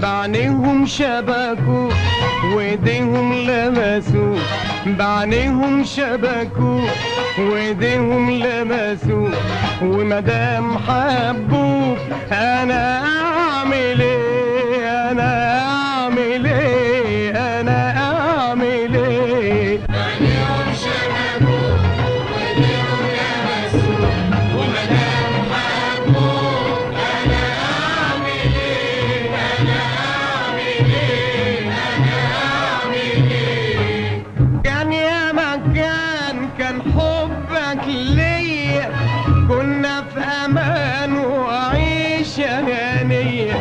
بعينيهم شبكوا وايديهم لمسوا، بعينيهم شبكوا وايديهم لمسوا، ومدام حبوك انا اعمل ايه، انا اعمل ايه، انا اعمل ايه. بعينيهم شبكوا وايديهم لمسوا، ومدام حبوك انا اعمل ايه، انا اعمل ايه، انا اعمل ايه. كان يا مكان كان حبك ليا، كنا في امان وعيشة هنية،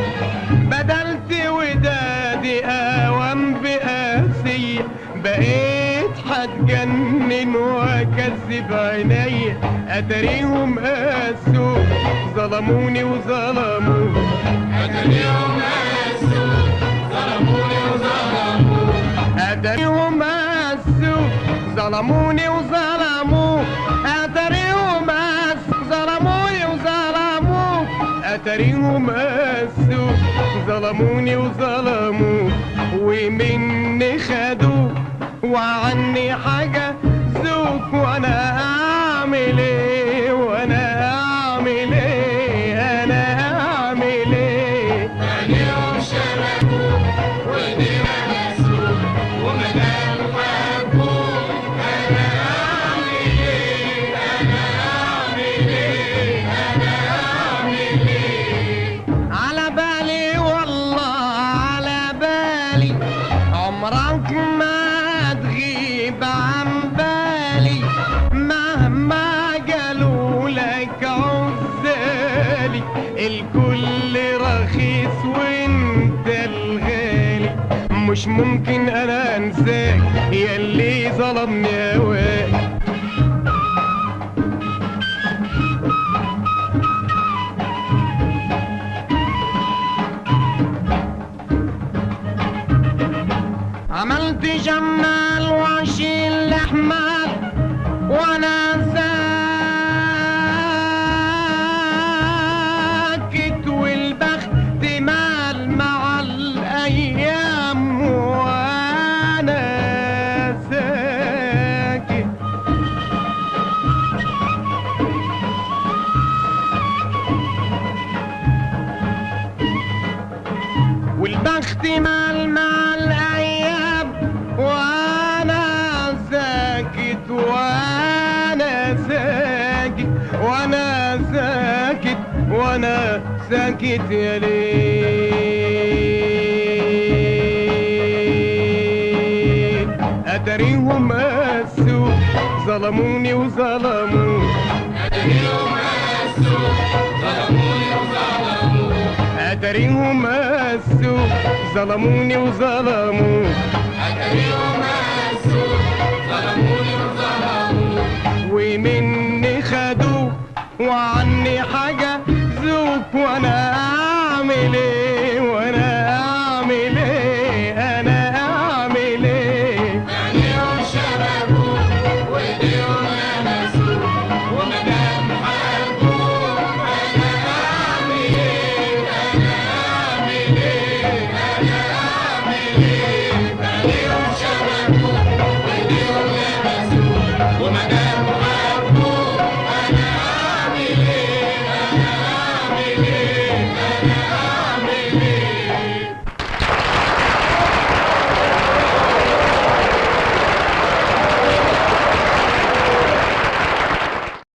بدلت ودادي اوام بقاسية، بقيت هتجنن واكذب عينيا، اتاريهم قاسوا ظلموني وظلموا، اتاريهم قاسوا ظلموني وظلموا، اتاريهم قاسوا ظلموني وظلموا، اتاريهم قاسوا ظلموني وظلموا، اتاريهم قاسوا ظلموني وظلموا، ومني خدوا وعني حاجة ذوق، وانا اعمل ايه، وانا اعمل ايه، انا اعمل ايه. بعينيهم شبكوا وايديهم لمسوا، ومدام حبوك انا اعمل ايه، انا اعمل ايه، انا اعمل ايه. على بالي والله على بالي، عمرك ما تغيب عن بالي، مهما قالوا لك عزالي، الكل رخيص وانت الغالي، مش ممكن انا انساك ياللي ظلمني هواك. عملت جمال واشيل الاحمال، وانا ساكت والبخت مال مع الايام، وانا ساكت. والبخت مال مع الايام، وانا ساكت، وانا ساكت، وانا ساكت، وانا ساكت يا ليل. اتاريهم قاسوا ظلموني وظلموا، اتاريهم قاسوا ظلموني وظلموا، اتاريهم قاسوا ظلموني وظلموا، اتاريهم قاسوا ظلموني وظلموا، ومني خدوا وعني حاجة ذوق، وانا اعمل ايه.